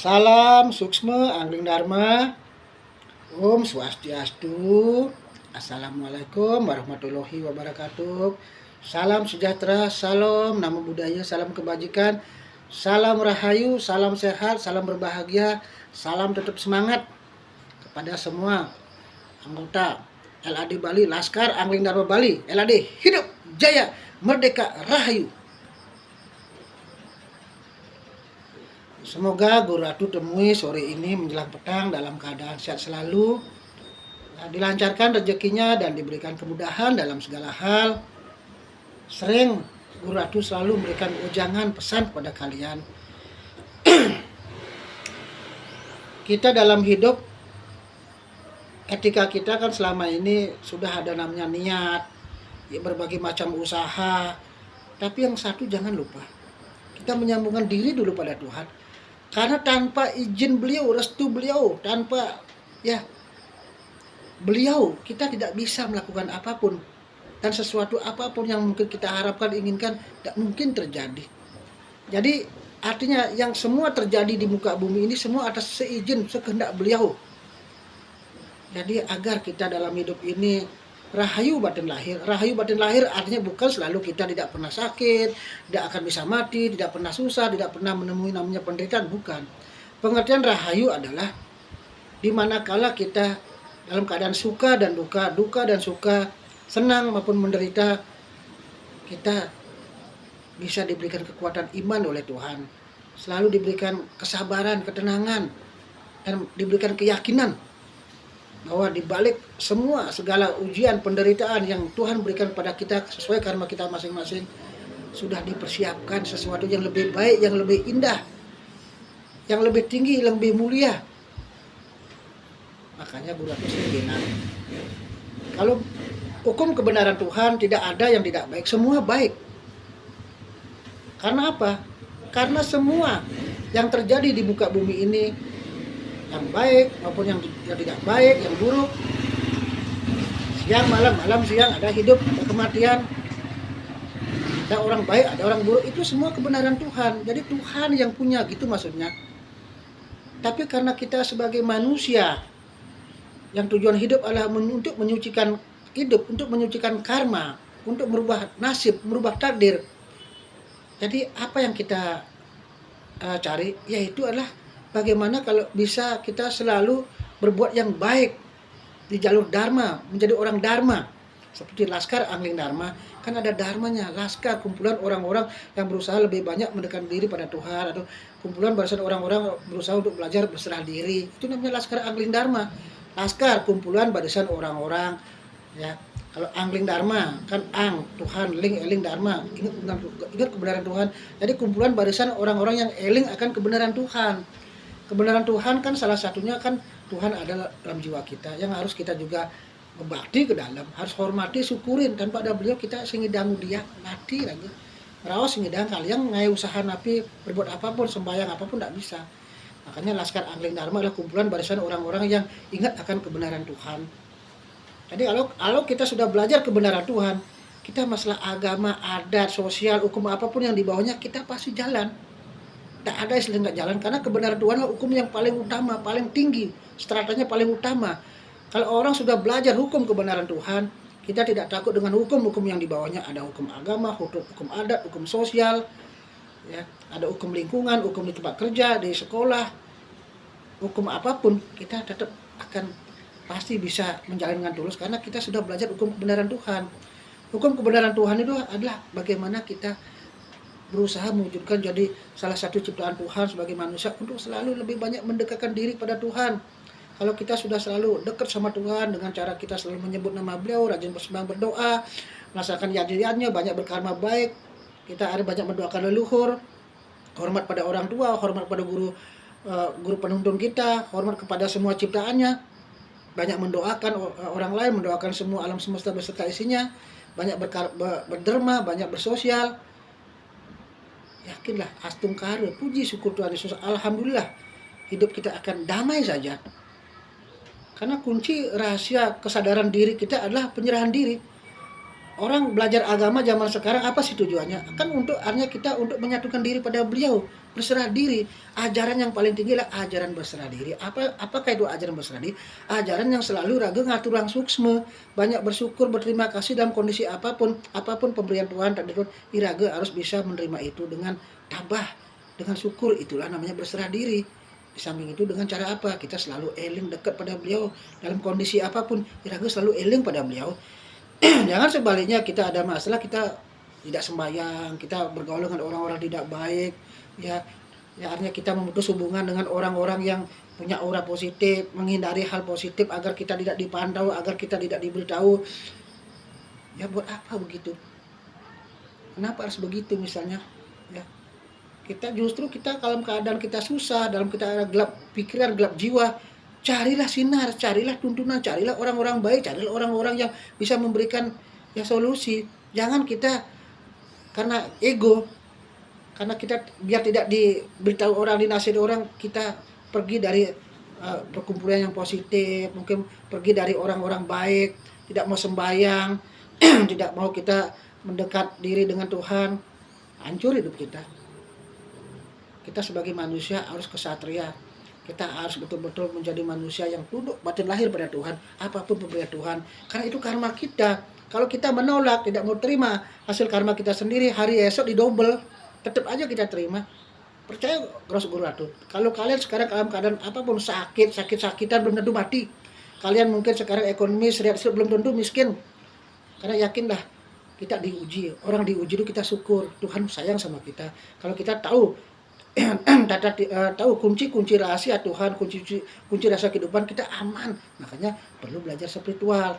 Salam Suksma Angling Dharma. Om Swastiastu. Assalamualaikum warahmatullahi wabarakatuh. Salam sejahtera, salam namo buddhaya, salam kebajikan, salam rahayu, salam sehat, salam berbahagia, salam tetap semangat kepada semua anggota LAD Bali, Laskar Angling Dharma Bali. LAD hidup jaya, merdeka, rahayu. Semoga Guru Ratu temui sore ini menjelang petang dalam keadaan sehat selalu, dilancarkan rezekinya dan diberikan kemudahan dalam segala hal. Sering Guru Ratu selalu memberikan ujangan pesan kepada kalian. Kita dalam hidup, etika kita kan selama ini sudah ada namanya niat, ya berbagai macam usaha. Tapi yang satu jangan lupa, kita menyambungkan diri dulu pada Tuhan. Karena tanpa izin beliau, restu beliau, tanpa beliau, kita tidak bisa melakukan apapun. Dan sesuatu apapun yang mungkin kita harapkan, inginkan, tidak mungkin terjadi. Jadi artinya yang semua terjadi di muka bumi ini semua atas seizin, sekehendak beliau. Jadi agar kita dalam hidup ini rahayu batin lahir. Rahayu batin lahir artinya bukan selalu kita tidak pernah sakit, tidak akan bisa mati, tidak pernah susah, tidak pernah menemui namanya penderitaan, bukan. Pengertian rahayu adalah di manakala kita dalam keadaan suka dan duka, duka dan suka, senang maupun menderita, kita bisa diberikan kekuatan iman oleh Tuhan. Selalu diberikan kesabaran, ketenangan, dan diberikan keyakinan bahwa di balik semua segala ujian penderitaan yang Tuhan berikan pada kita sesuai karma kita masing-masing, sudah dipersiapkan sesuatu yang lebih baik, yang lebih indah, yang lebih tinggi, yang lebih mulia. Makanya Guru Ratu sering bilang, kalau hukum kebenaran Tuhan tidak ada yang tidak baik, semua baik. Karena apa? Karena semua yang terjadi di muka bumi ini, yang baik maupun yang tidak baik, yang buruk, siang malam, malam siang, ada hidup, ada kematian, ada orang baik, ada orang buruk, itu semua kebenaran Tuhan. Jadi Tuhan yang punya, gitu maksudnya. Tapi karena kita sebagai manusia yang tujuan hidup adalah untuk menyucikan hidup, untuk menyucikan karma, untuk merubah nasib, merubah takdir. Jadi apa yang kita cari, yaitu adalah bagaimana kalau bisa kita selalu berbuat yang baik di jalur Dharma, menjadi orang Dharma. Seperti Laskar Angling Dharma, kan ada dharmanya. Laskar, kumpulan orang-orang yang berusaha lebih banyak mendekatkan diri pada Tuhan, atau kumpulan barisan orang-orang berusaha untuk belajar berserah diri. Itu namanya Laskar Angling Dharma. Laskar, kumpulan barisan orang-orang, ya. Kalau Angling Dharma, kan Ang, Tuhan, Ling, Eling, Dharma. Ingat kebenaran Tuhan. Jadi kumpulan barisan orang-orang yang eling akan kebenaran Tuhan. Kebenaran Tuhan kan salah satunya kan Tuhan adalah dalam jiwa kita, yang harus kita juga berbakti ke dalam, harus hormati, syukurin. Tanpa ada beliau kita singidang dia mati lagi. Raos singidang kalian ngai usaha napi berbuat apapun, sembahyang apapun tidak bisa. Makanya Laskar Angling Dharma adalah kumpulan barisan orang-orang yang ingat akan kebenaran Tuhan. Jadi kalau kita sudah belajar kebenaran Tuhan, kita masalah agama, adat, sosial, hukum apapun yang di bawahnya kita pasti jalan. Tak ada istilah nggak jalan, karena kebenaran Tuhan adalah hukum yang paling utama, paling tinggi, stratanya paling utama. Kalau orang sudah belajar hukum kebenaran Tuhan, kita tidak takut dengan hukum-hukum yang di bawahnya. Ada hukum agama, hukum adat, hukum sosial, ya, ada hukum lingkungan, hukum di tempat kerja, di sekolah, hukum apapun kita tetap akan pasti bisa menjalani dengan tulus karena kita sudah belajar hukum kebenaran Tuhan. Hukum kebenaran Tuhan itu adalah bagaimana kita berusaha mewujudkan jadi salah satu ciptaan Tuhan sebagai manusia untuk selalu lebih banyak mendekatkan diri pada Tuhan. Kalau kita sudah selalu dekat sama Tuhan dengan cara kita selalu menyebut nama beliau, rajin bersembahyang, berdoa, melaksanakan yadiannya, banyak berkarma baik, kita ada banyak mendoakan leluhur, hormat pada orang tua, hormat pada guru penuntun kita, hormat kepada semua ciptaannya, banyak mendoakan orang lain, mendoakan semua alam semesta beserta isinya, banyak berderma, banyak bersosial. Yakinlah, astungkara, puji syukur Tuhan Yesus, alhamdulillah, hidup kita akan damai saja. Karena kunci rahasia kesadaran diri kita adalah penyerahan diri. Orang belajar agama zaman sekarang apa sih tujuannya? Kan untuk artinya kita untuk menyatukan diri pada beliau, berserah diri. Ajaran yang paling tinggi adalah ajaran berserah diri. Apakah itu ajaran berserah diri? Ajaran yang selalu raga ngatur lang suksme, banyak bersyukur, berterima kasih dalam kondisi apapun pemberian Tuhan takdirun, iraga harus bisa menerima itu dengan tabah, dengan syukur. Itulah namanya berserah diri. Di samping itu dengan cara apa? Kita selalu eling dekat pada beliau dalam kondisi apapun, iraga selalu eling pada beliau. Jangan sebaliknya kita ada masalah kita tidak sembahyang, kita bergaul dengan orang-orang tidak baik, ya, ya artinya kita memutus hubungan dengan orang-orang yang punya aura positif, menghindari hal positif agar kita tidak dipantau, agar kita tidak diberitahu. Ya buat apa begitu? Kenapa harus begitu misalnya? Ya, kita dalam keadaan kita susah, dalam kita gelap pikiran, gelap jiwa, carilah sinar, carilah tuntunan, carilah orang-orang baik, carilah orang-orang yang bisa memberikan ya solusi. Jangan kita karena ego, karena kita biar tidak diberitahu orang, dinasihati orang, kita pergi dari perkumpulan yang positif, mungkin pergi dari orang-orang baik, tidak mau sembahyang, tidak mau kita mendekat diri dengan Tuhan, hancur hidup kita. Kita sebagai manusia harus kesatria. Kita harus betul-betul menjadi manusia yang tunduk batin lahir pada Tuhan, apapun pemberian Tuhan. Karena itu karma kita. Kalau kita menolak, tidak mau terima hasil karma kita sendiri, hari esok didobel, tetap aja kita terima. Percaya Gros Guru Ratu. Kalau kalian sekarang dalam keadaan apapun sakit-sakitan belum tentu mati. Kalian mungkin sekarang ekonomis belum tentu miskin. Karena yakinlah kita diuji. Orang diuji itu kita syukur. Tuhan sayang sama kita. Kalau kita tahu tahu kunci rahasia Tuhan, kunci rahasia kehidupan, kita aman. Makanya perlu belajar spiritual.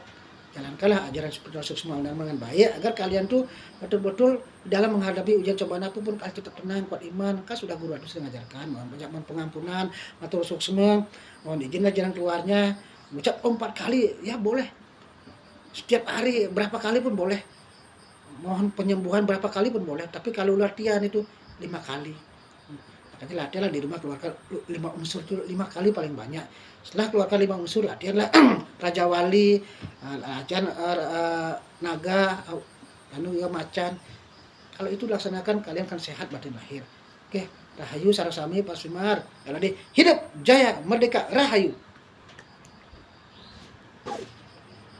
Jalankanlah ajaran spiritual suksma dengan baik agar kalian tuh betul-betul dalam menghadapi ujian cobaan apapun kalian tetap tenang, kuat iman. Kan sudah Guru Adu sudah mengajarkan, mohon pengampunan, matur suksma, mohon izinlah jalan keluarnya. Ucap 4 kali ya boleh. Setiap hari berapa kali pun boleh. Mohon penyembuhan berapa kali pun boleh. Tapi kalau latihan itu 5 kali. Makanya latihanlah di rumah, keluarkan 5 unsur itu 5 kali paling banyak. Setelah keluarkan 5 unsur, latihanlah Raja Wali, latihan naga, ya macan. Kalau itu dilaksanakan kalian akan sehat batin lahir. Oke, Rahayu Sarasami Pak Semar. Hidup jaya merdeka Rahayu.